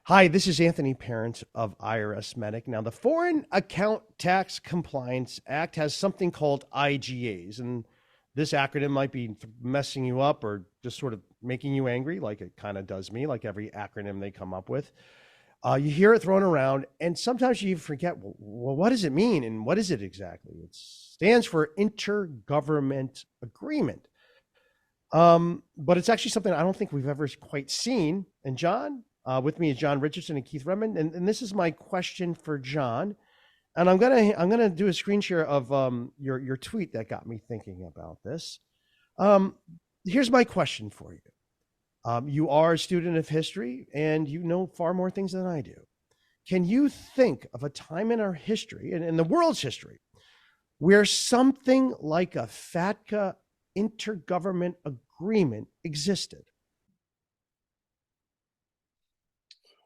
Hi, this is Anthony Parent of IRS Medic. Now, the Foreign Account Tax Compliance Act has something called IGAs, and this acronym might be messing you up or just sort of making you angry, like it kind of does me, like every acronym they come up with. You hear it thrown around, and sometimes you forget, well, what does it mean and what is it exactly? It stands for Intergovernment Agreement. But it's actually something I don't think we've ever quite seen. And John, with me is John Richardson and Keith Redmond, and this is my question for John. And I'm gonna do a screen share of your tweet that got me thinking about this. Um, Here's my question for you. You are a student of history, and you know far more things than I do. Can you think of a time in our history and in the world's history where something like a FATCA intergovernment agreement existed?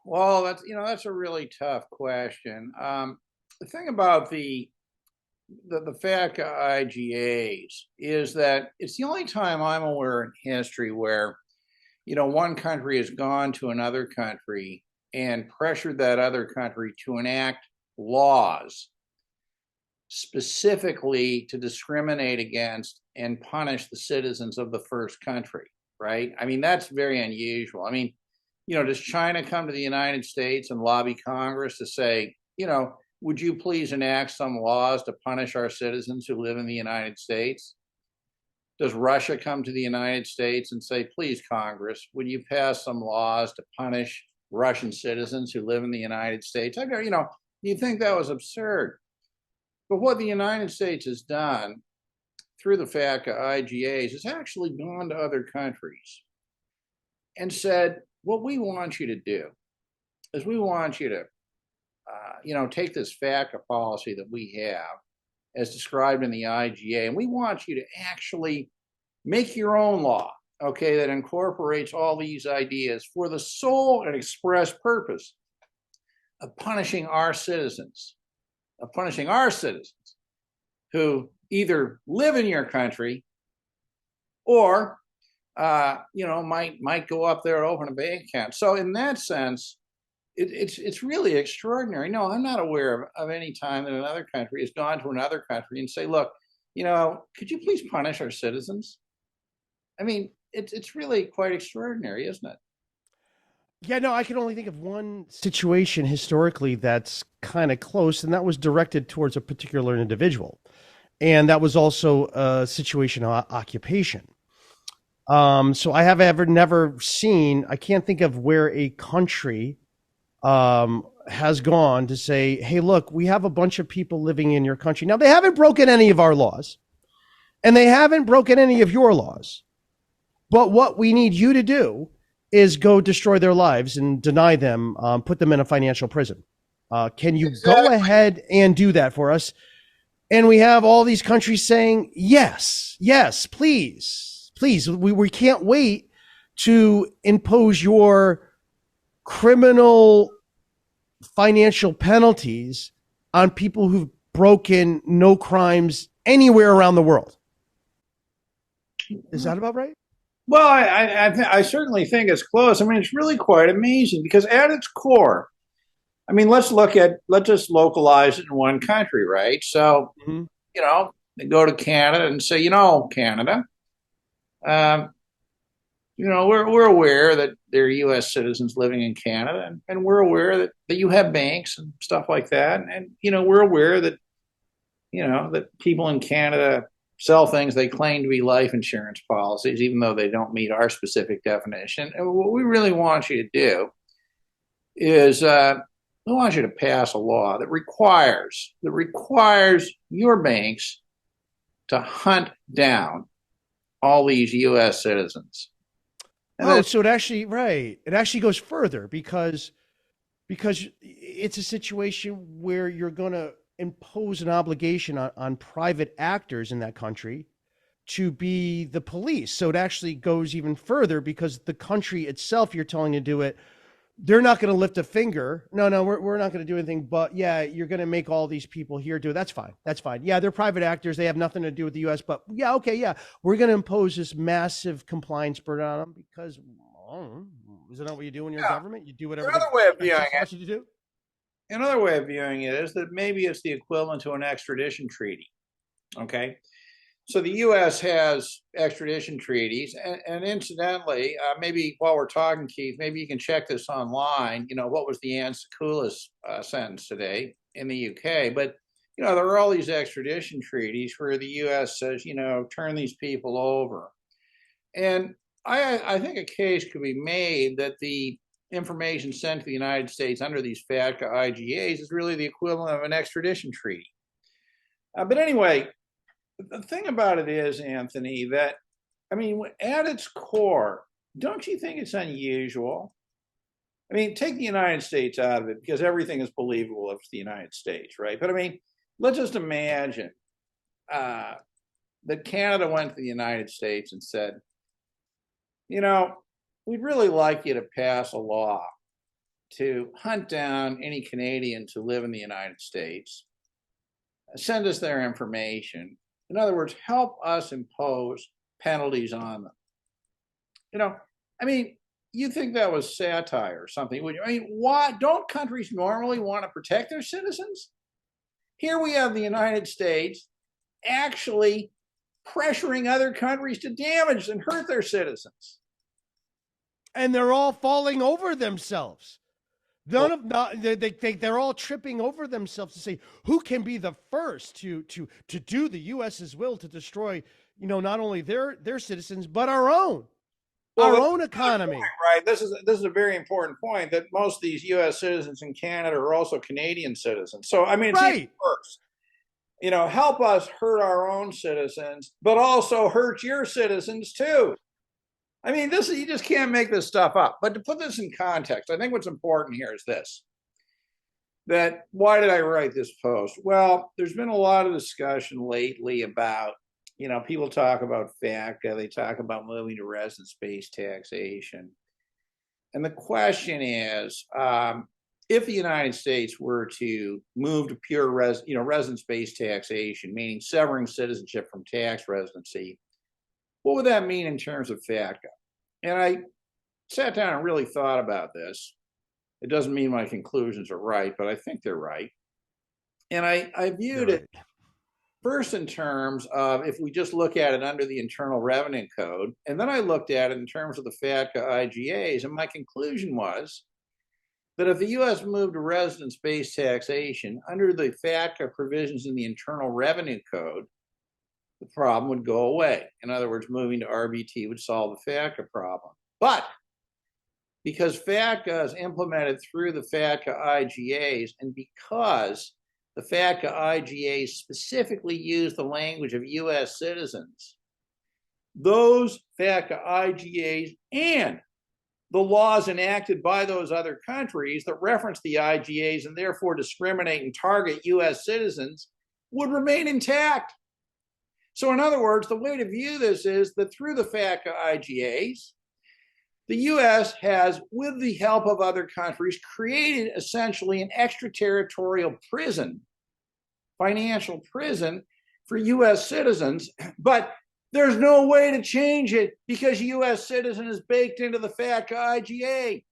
Well, that's a really tough question. The thing about the FATCA IGAs is that it's the only time I'm aware in history where one country has gone to another country and pressured that other country to enact laws specifically to discriminate against and punish the citizens of the first country, right? I mean, that's very unusual. I mean, does China come to the United States and lobby Congress to say, would you please enact some laws to punish our citizens who live in the United States? Does Russia come to the United States and say, please, Congress, would you pass some laws to punish Russian citizens who live in the United States? You think that was absurd. But what the United States has done through the FATCA IGAs is actually gone to other countries and said, what we want you to do is we want you to, take this FATCA policy that we have as described in the IGA, and we want you to actually make your own law, okay, that incorporates all these ideas for the sole and express purpose of punishing our citizens, who either live in your country or might go up there and open a bank account. So in that sense, it's really extraordinary. No, I'm not aware of any time that another country has gone to another country and say, look, could you please punish our citizens? I mean, it's really quite extraordinary, isn't it? Yeah, no, I can only think of one situation historically that's kind of close, and that was directed towards a particular individual. And that was also a situation of occupation. So I have never seen, I can't think of where a country has gone to say, hey, look, we have a bunch of people living in your country. Now, they haven't broken any of our laws, and they haven't broken any of your laws. But what we need you to do is go destroy their lives and deny them, put them in a financial prison. Can you go ahead and do that for us? And we have all these countries saying, yes, please, we can't wait to impose your criminal financial penalties on people who've broken no crimes anywhere around the world. Is that about right? Well, I certainly think it's close. I mean, it's really quite amazing because at its core, I mean, let's just localize it in one country, right? So, they go to Canada and say, Canada, we're aware that there are U.S. citizens living in Canada, and we're aware that you have banks and stuff like that, and we're aware that that people in Canada sell things they claim to be life insurance policies, even though they don't meet our specific definition. And what we really want you to do is we want you to pass a law that requires your banks to hunt down all these U.S. citizens. And so it actually goes further because it's a situation where you're going to impose an obligation on private actors in that country to be the police. So it actually goes even further because the country itself, you're telling to do it, they're not going to lift a finger. No, we're not going to do anything. But yeah, you're going to make all these people here do it. That's fine. Yeah, they're private actors. They have nothing to do with the U.S. But yeah, okay, yeah, we're going to impose this massive compliance burden on them because Oh, isn't that what you do in your Yeah. government? You do whatever the Another way of viewing execs it, wants you to do? another way of viewing it is that maybe it's the equivalent to an extradition treaty. Okay. So the U.S. has extradition treaties, and incidentally, maybe while we're talking, Keith, maybe you can check this online. What was the Ansakoulis sentence today in the U.K.? But there are all these extradition treaties where the U.S. says, turn these people over, and I think a case could be made that the information sent to the United States under these FATCA IGAs is really the equivalent of an extradition treaty. But anyway. The thing about it is, Anthony, that, at its core, don't you think it's unusual? Take the United States out of it because everything is believable if it's the United States, right? But let's just imagine that Canada went to the United States and said, we'd really like you to pass a law to hunt down any Canadians who live in the United States, send us their information. In other words, help us impose penalties on them. You think that was satire or something, would you? Why don't countries normally want to protect their citizens? Here we have the United States actually pressuring other countries to damage and hurt their citizens. And they're all falling over themselves. They're all tripping over themselves to say who can be the first to do the U.S.'s will to destroy, not only their citizens but our own economy. Point, right. This is a very important point that most of these U.S. citizens in Canada are also Canadian citizens. So it's even worse. Help us hurt our own citizens, but also hurt your citizens too. You just can't make this stuff up. But to put this in context, I think what's important here is this. That why did I write this post? Well, there's been a lot of discussion lately about, people talk about FATCA, they talk about moving to residence-based taxation. And the question is, if the United States were to move to pure residence-based taxation, meaning severing citizenship from tax residency, what would that mean in terms of FATCA? And I sat down and really thought about this. It doesn't mean my conclusions are right, but I think they're right. And I viewed it first in terms of if we just look at it under the Internal Revenue Code, and then I looked at it in terms of the FATCA IGAs, and my conclusion was that if the U.S. moved to residence-based taxation under the FATCA provisions in the Internal Revenue Code, the problem would go away. In other words, moving to RBT would solve the FATCA problem. But because FATCA is implemented through the FATCA IGAs, and because the FATCA IGAs specifically use the language of U.S. citizens, those FATCA IGAs and the laws enacted by those other countries that reference the IGAs and therefore discriminate and target U.S. citizens would remain intact. So in other words, the way to view this is that through the FATCA IGAs, the U.S. has, with the help of other countries, created essentially an extraterritorial prison, financial prison for U.S. citizens, but there's no way to change it because U.S. citizen is baked into the FATCA IGA.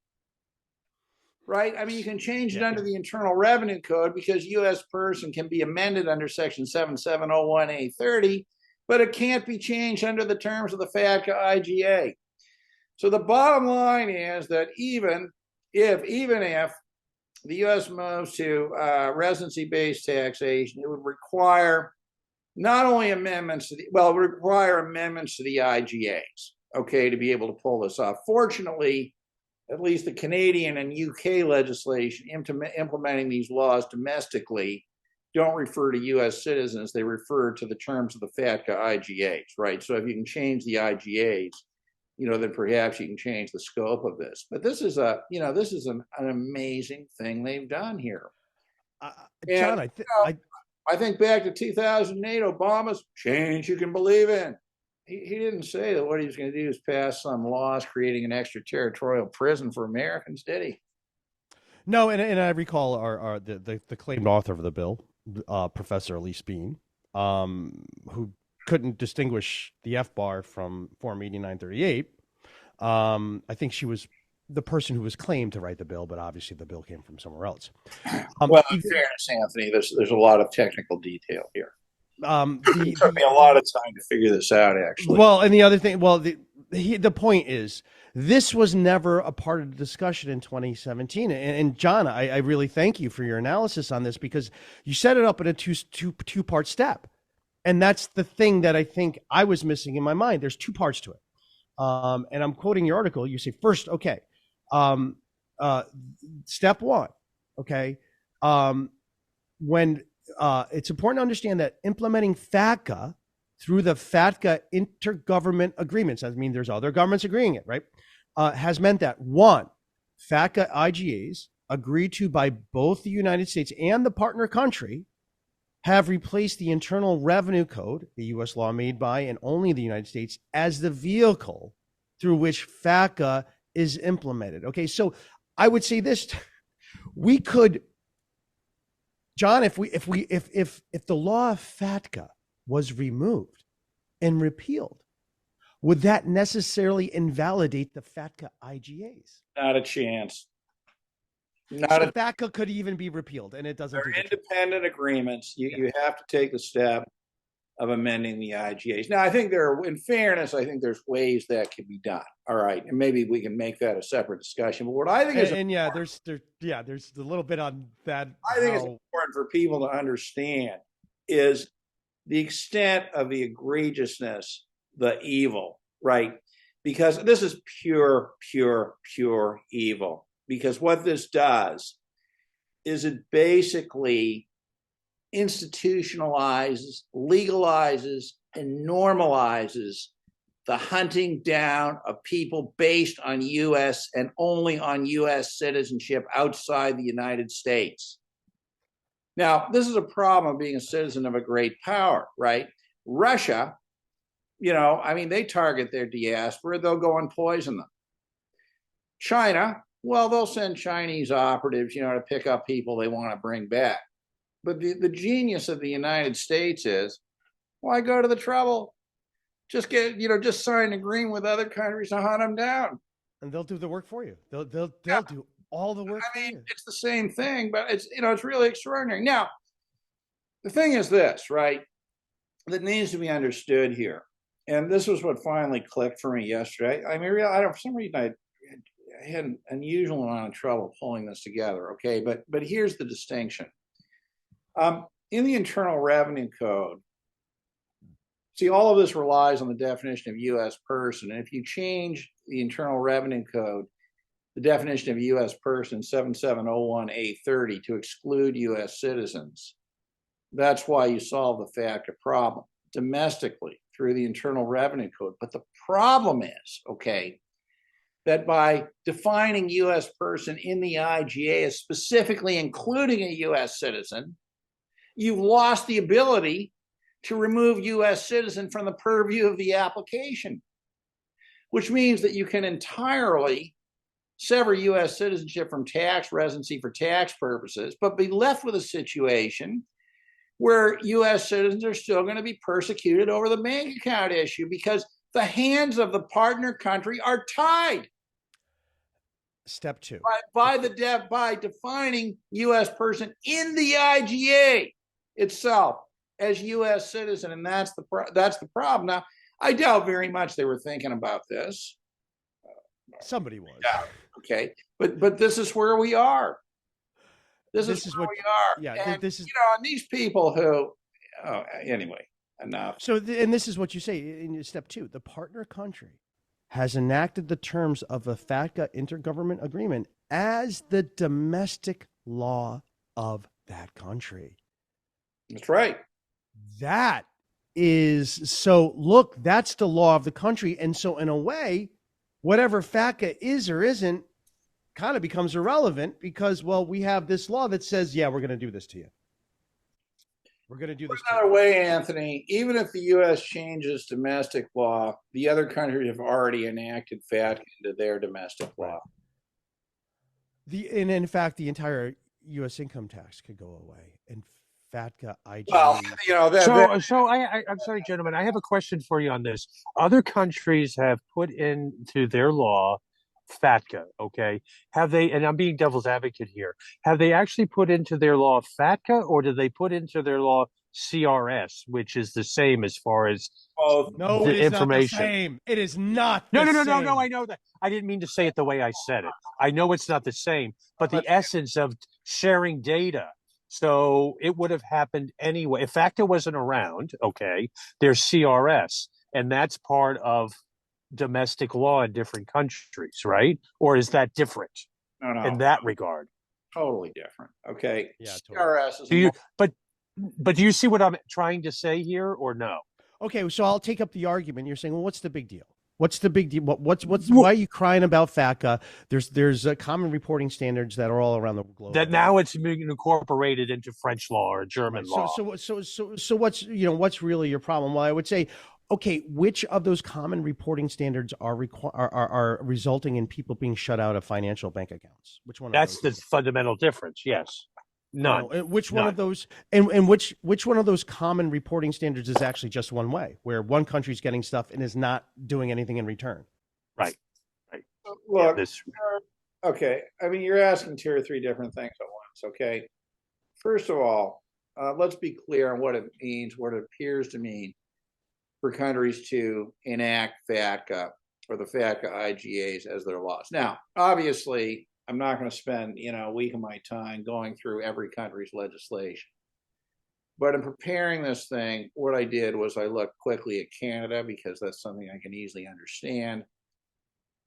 Right? You can change it under the Internal Revenue Code because U.S. person can be amended under Section 7701A30, but it can't be changed under the terms of the FATCA IGA. So the bottom line is that even if the U.S. moves to residency-based taxation, it would require not only amendments to the IGAs, okay, to be able to pull this off. Fortunately, at least the Canadian and UK legislation implementing these laws domestically don't refer to U.S. citizens. They refer to the terms of the FATCA IGAs, right? So if you can change the IGAs, then perhaps you can change the scope of this. But this is an amazing thing they've done here. John, I think back to 2008, Obama's change you can believe in. He didn't say that what he was going to do is pass some laws creating an extraterritorial prison for Americans, did he? No, and I recall the claimed author of the bill, Professor Elise Bean, who couldn't distinguish the F-bar from Form 8938, I think she was the person who was claimed to write the bill, but obviously the bill came from somewhere else. Well, in fairness, Anthony, there's a lot of technical detail here. It took me a lot of time to figure this out, actually. Well, and the other thing, the point is, this was never a part of the discussion in 2017. And John, I really thank you for your analysis on this, because you set it up in a two-part step. And that's the thing that I think I was missing in my mind. There's two parts to it. And I'm quoting your article. You say, first, okay, step one, okay, when it's important to understand that implementing FATCA through the FATCA intergovernment agreements, I mean, there's other governments agreeing it, right, has meant that, one, FATCA IGAs agreed to by both the United States and the partner country have replaced the Internal Revenue Code, the U.S. law made by and only the United States, as the vehicle through which FATCA is implemented. Okay, so I would say this: we could, John, if the law of FATCA was removed and repealed, would that necessarily invalidate the FATCA IGAs? Not a chance. FATCA could even be repealed, and it doesn't. They're independent agreements. You have to take the step of amending the IGAs. Now, I think in fairness, I think there's ways that can be done. All right, and maybe we can make that a separate discussion. But what I think there's a little bit on that. I think it's important for people to understand is the extent of the egregiousness, the evil, right? Because this is pure evil. Because what this does is it basically institutionalizes, legalizes, and normalizes the hunting down of people based on U.S. and only on U.S. citizenship outside the United States. Now, this is a problem of being a citizen of a great power, right? Russia, they target their diaspora, they'll go and poison them. China, well, they'll send Chinese operatives, to pick up people they want to bring back. But the genius of the United States is, why go to the trouble? Just just sign an agreement with other countries to hunt them down. And they'll do the work for you. They'll do all the work for you. It's the same thing, but it's really extraordinary. Now, the thing is this, right, that needs to be understood here. And this was what finally clicked for me yesterday. For some reason, I had an unusual amount of trouble pulling this together, okay? But here's the distinction. In the Internal Revenue Code, see, all of this relies on the definition of U.S. person. And if you change the Internal Revenue Code, the definition of U.S. person 7701A30 to exclude U.S. citizens, that's why you solve the FATCA problem domestically through the Internal Revenue Code. But the problem is, okay, that by defining U.S. person in the IGA as specifically including a U.S. citizen, you've lost the ability to remove U.S. citizen from the purview of the application, which means that you can entirely sever U.S. citizenship from tax residency for tax purposes, but be left with a situation where U.S. citizens are still going to be persecuted over the bank account issue because the hands of the partner country are tied. Step two. By defining U.S. person in the IGA itself as U.S. citizen, and that's the problem. Now, I doubt very much they were thinking about this. Somebody was. Yeah. Okay, but this is where we are. This is where we are. Yeah. And, this is and these people who. Anyway, enough. So, and this is what you say in step two: the partner country has enacted the terms of a FATCA intergovernment agreement as the domestic law of that country. That's right. That is so. Look, that's the law of the country, and so in a way, whatever FATCA is or isn't kind of becomes irrelevant because, well, we have this law that says, yeah, we're going to do this to you. We're going to do this. Another way, Anthony, even if the U.S. changes domestic law, the other countries have already enacted FATCA into their domestic law. And in fact, the entire U.S. income tax could go away. And FATCA Well, IGAs? I'm sorry, gentlemen. I have a question for you on this. Other countries have put into their law FATCA. Okay, have they? And I'm being devil's advocate here. Have they actually put into their law FATCA, or do they put into their law CRS, which is the same as far as both. No, it the is not the information? same. It is not No, the no, no, no, same. no. I know that. I didn't mean to say it the way I said it. I know it's not the same, but the essence of sharing data. So it would have happened anyway. If FACTA wasn't around, okay, there's CRS, and that's part of domestic law in different countries, right? Or is that different No, in that regard? totally different. Okay, Yeah, totally. CRS is Do you? But do you see what I'm trying to say here, or no? Okay, so I'll take up the argument. You're saying, well, what's the big deal? What's the big deal? Why are you crying about FATCA? There's common reporting standards that are all around the globe. That now it's being incorporated into French law or German law. So what's really your problem? Well, I would say, okay, which of those common reporting standards are resulting in people being shut out of financial bank accounts? Which one? That's the fundamental difference. Yes. None. Which one of those and which one of those common reporting standards is actually just one way, where one country's getting stuff and is not doing anything in return? Right. Look, okay. I mean, you're asking two or three different things at once. Okay. First of all, let's be clear on what it means, what it appears to mean for countries to enact FATCA or the FATCA IGAs as their laws. Now, obviously, I'm not going to spend a week of my time going through every country's legislation. But in preparing this thing, what I did was I looked quickly at Canada because that's something I can easily understand.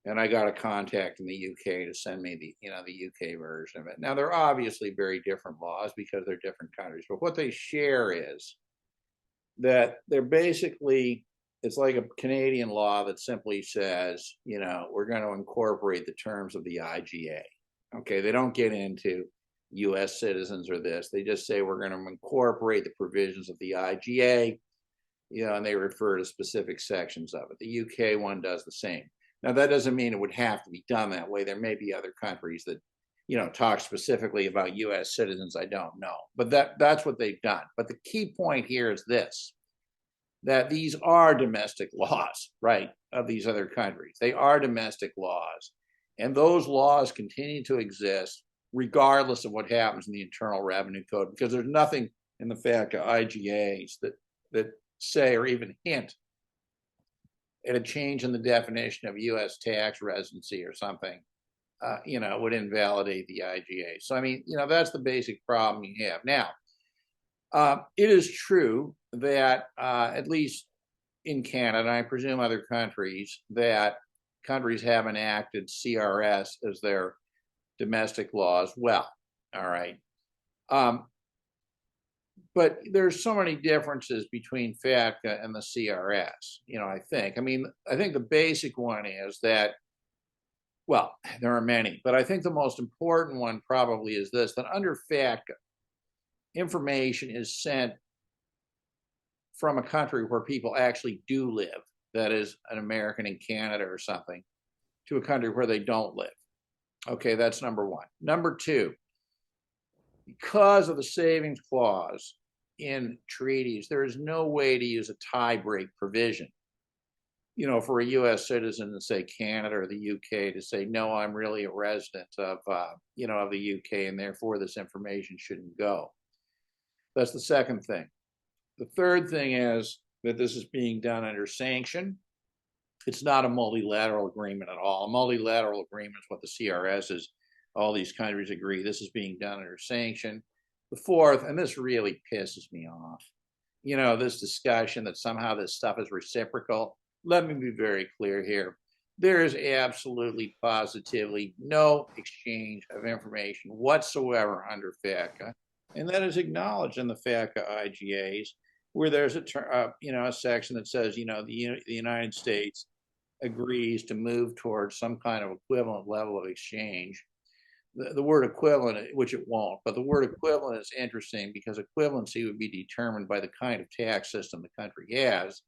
And I got a contact in the UK to send me the UK version of it. Now, they're obviously very different laws because they're different countries. But what they share is that they're basically, it's like a Canadian law that simply says, we're going to incorporate the terms of the IGA. Okay, they don't get into US citizens or this. They just say we're going to incorporate the provisions of the IGA, and they refer to specific sections of it. The UK one does the same. Now, that doesn't mean it would have to be done that way. There may be other countries that, talk specifically about US citizens. I don't know. But that's what they've done. But the key point here is this, that these are domestic laws, right, of these other countries. They are domestic laws. And those laws continue to exist regardless of what happens in the Internal Revenue Code, because there's nothing in the FATCA IGAs that say or even hint at a change in the definition of U.S. tax residency or something, would invalidate the IGA. So, I mean, that's the basic problem you have. Now, it is true that at least in Canada, and I presume other countries, that countries have enacted CRS as their domestic law as well. All right. But there's so many differences between FATCA and the CRS, I think. I think the basic one is that, well, there are many, but I think the most important one probably is this, that under FATCA, information is sent from a country where people actually do live, that is an American in Canada or something, to a country where they don't live. Okay, that's number one. Number two, because of the savings clause in treaties, there is no way to use a tie-break provision, for a U.S. citizen to say Canada or the UK to say, no, I'm really a resident of the UK, and therefore this information shouldn't go. That's the second thing. The third thing is that this is being done under sanction. It's not a multilateral agreement at all. A multilateral agreement is what the CRS is. All these countries agree this is being done under sanction. The fourth, and this really pisses me off, this discussion that somehow this stuff is reciprocal. Let me be very clear here. There is absolutely, positively no exchange of information whatsoever under FATCA. And that is acknowledged in the FATCA IGAs, where there's a section that says, the United States agrees to move towards some kind of equivalent level of exchange. The word equivalent, which it won't, but the word equivalent is interesting because equivalency would be determined by the kind of tax system the country has.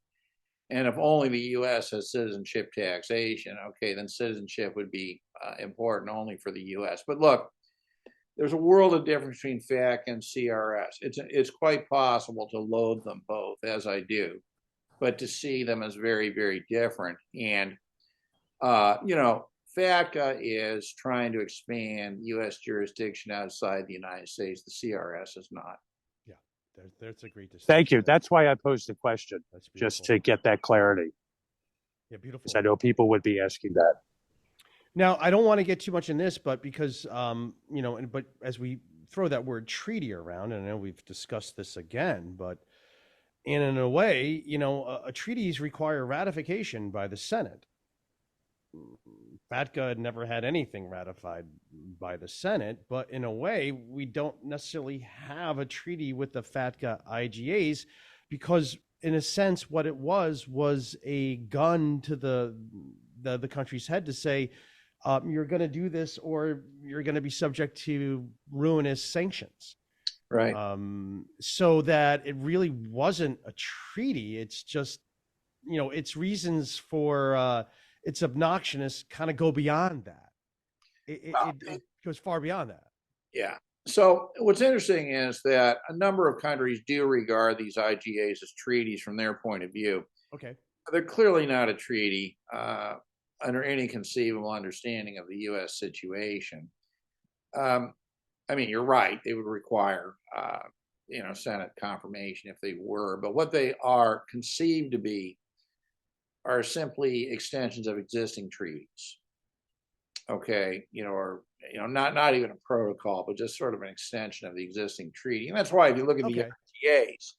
And if only the U.S. has citizenship taxation, okay, then citizenship would be important only for the U.S. But look, there's a world of difference between FATCA and CRS. It's quite possible to load them both, as I do, but to see them as very, very different. And FATCA is trying to expand U.S. jurisdiction outside the United States. The CRS is not. Yeah, that's a great distinction. Thank you. That's why I posed the question, just to get that clarity. Yeah, beautiful. Because I know people would be asking that. Now, I don't want to get too much in this, but because, but as we throw that word treaty around, and I know we've discussed this again, but in a way, treaties require ratification by the Senate. FATCA had never had anything ratified by the Senate, but in a way, we don't necessarily have a treaty with the FATCA IGAs because, in a sense, what it was a gun to the country's head to say, you're going to do this or you're going to be subject to ruinous sanctions. Right. So that it really wasn't a treaty. It's just, its reasons for its obnoxiousness kind of go beyond that. It goes far beyond that. Yeah. So what's interesting is that a number of countries do regard these IGAs as treaties from their point of view. Okay. They're clearly not a treaty under any conceivable understanding of the U.S. situation. You're right. They would require, Senate confirmation if they were. But what they are conceived to be are simply extensions of existing treaties. Okay, not even a protocol, but just sort of an extension of the existing treaty. And that's why if you look at the FTAs,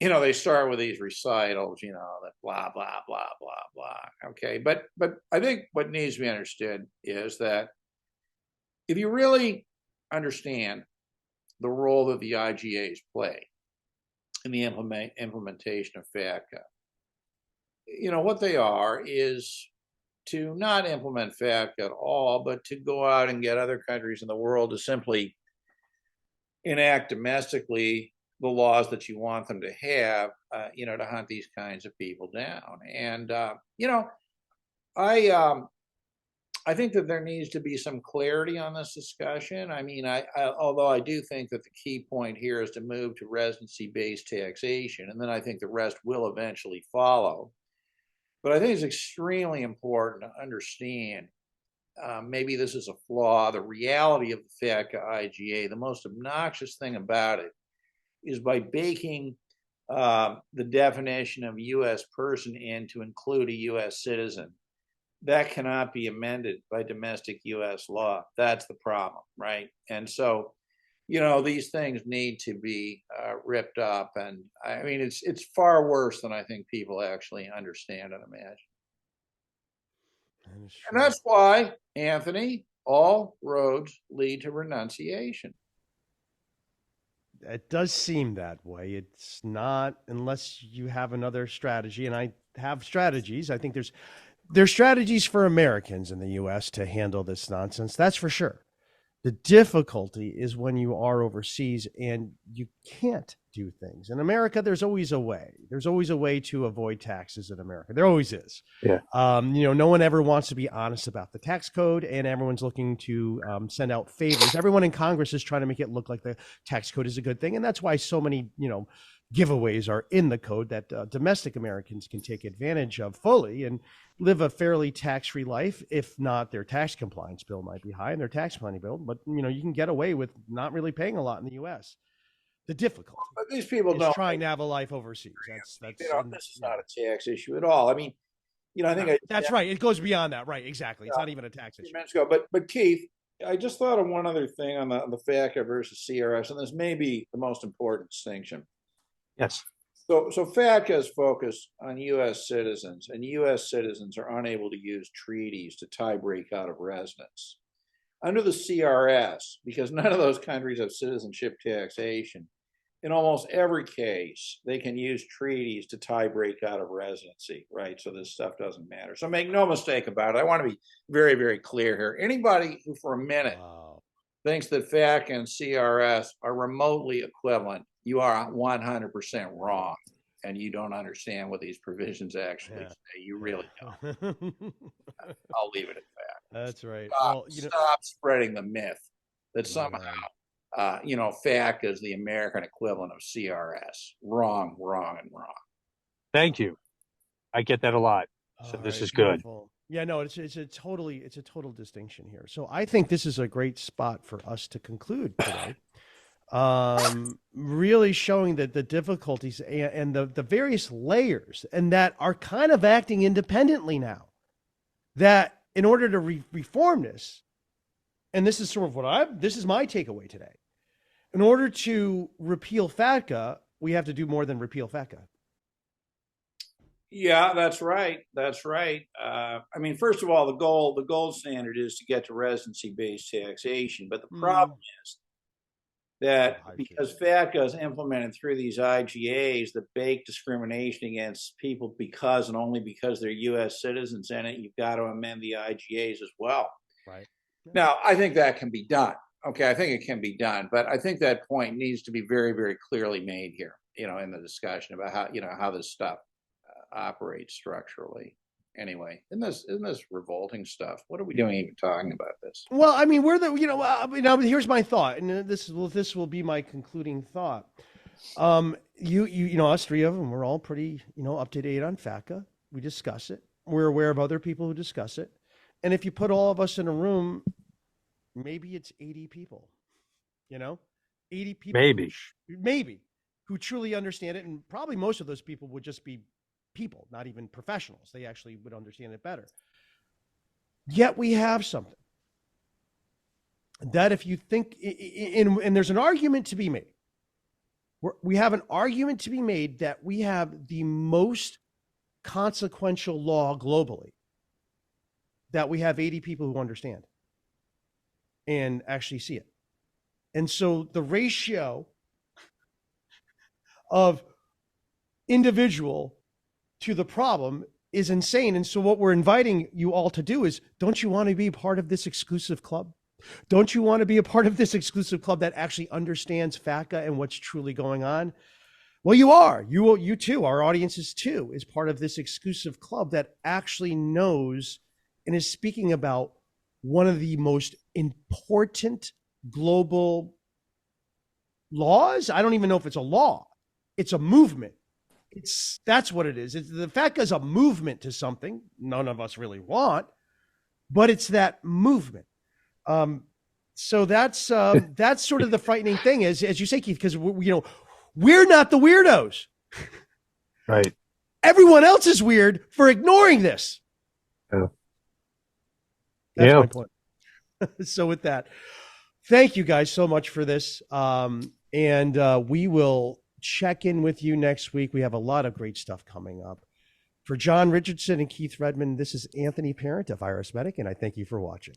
they start with these recitals, that blah, blah, blah, blah, blah. Okay, but I think what needs to be understood is that if you really understand the role that the IGAs play in the implementation of FATCA, what they are is to not implement FATCA at all, but to go out and get other countries in the world to simply enact domestically the laws that you want them to have, to hunt these kinds of people down. And, I think that there needs to be some clarity on this discussion. Although I do think that the key point here is to move to residency-based taxation, and then I think the rest will eventually follow. But I think it's extremely important to understand, maybe this is a flaw, the reality of the FATCA IGA. The most obnoxious thing about it is by baking the definition of U.S. person in to include a U.S. citizen. That cannot be amended by domestic U.S. law. That's the problem, right? And so, these things need to be ripped up. And it's far worse than I think people actually understand and imagine. And that's why, Anthony, all roads lead to renunciation. It does seem that way. It's not unless you have another strategy. And I have strategies. I think there's strategies for Americans in the U.S. to handle this nonsense. That's for sure. The difficulty is when you are overseas and you can't do things. In America, there's always a way. There's always a way to avoid taxes in America. There always is. Yeah. No one ever wants to be honest about the tax code, and everyone's looking to send out favors. Everyone in Congress is trying to make it look like the tax code is a good thing, and that's why so many, giveaways are in the code that domestic Americans can take advantage of fully and live a fairly tax-free life. If not, their tax compliance bill might be high and their tax planning bill, but you can get away with not really paying a lot in the U.S. The difficulty, but these people is don't trying to have a life overseas. This is not a tax issue at all. I think that's right. It goes beyond that, right? Exactly. It's not even a tax issue. But Keith, I just thought of one other thing on the FATCA versus CRS, and this may be the most important distinction. Yes. So FATCA is focused on U.S. citizens, and U.S. citizens are unable to use treaties to tie break out of residence. Under the CRS, because none of those countries have citizenship taxation, in almost every case, they can use treaties to tie break out of residency, right? So this stuff doesn't matter. So make no mistake about it. I want to be very, very clear here. Anybody who for a minute thinks that FATCA and CRS are remotely equivalent, you are 100% wrong, and you don't understand what these provisions actually say. You really don't. I'll leave it at that. That's right. Stop spreading the myth that somehow, FATCA is the American equivalent of CRS. Wrong, wrong, and wrong. Thank you. I get that a lot. So All this right, is good. beautiful. Yeah, no, it's a total distinction here. So I think this is a great spot for us to conclude today. Really showing that the difficulties and the various layers and that are kind of acting independently now, that in order to reform this, and this is sort of this is my takeaway today. In order to repeal FATCA, we have to do more than repeal FATCA. Yeah, that's right. That's right. First of all, the gold standard is to get to residency-based taxation. But the problem is that because FATCA is implemented through these IGAs that bake discrimination against people because and only because they're U.S. citizens in it, you've got to amend the IGAs as well. Right. Yeah. Now, I think that can be done. Okay, I think it can be done, but I think that point needs to be very, very clearly made here, in the discussion about how this stuff operates structurally. Anyway, isn't this revolting stuff? What are we doing even talking about this? Well, here's my thought, and this will be my concluding thought. Us three of them, we're all pretty, up to date on FATCA. We discuss it. We're aware of other people who discuss it. And if you put all of us in a room, maybe it's 80 people, 80 people, maybe who truly understand it. And probably most of those people would just be people, not even professionals. They actually would understand it better. Yet we have something that if you think, and there's an argument to be made. We have an argument to be made that we have the most consequential law globally, that we have 80 people who understand and actually see it. And so the ratio of individual to the problem is insane. And so what we're inviting you all to do is, don't you want to be part of this exclusive club? Don't you want to be a part of this exclusive club that actually understands FATCA and what's truly going on? Well, you are. You too. Our audiences too is part of this exclusive club that actually knows and is speaking about one of the most important global laws. I don't even know if it's a law. It's a movement. That's what it is. The FATCA is a movement to something none of us really want, but it's that movement. So that's sort of the frightening thing, as you say, Keith, because we're not the weirdos. Right. Everyone else is weird for ignoring this. Yeah. That's my point. So with that, thank you guys so much for this. And we will check in with you next week. We have a lot of great stuff coming up. For John Richardson and Keith Redmond, this is Anthony Parent of IRS Medic, and I thank you for watching.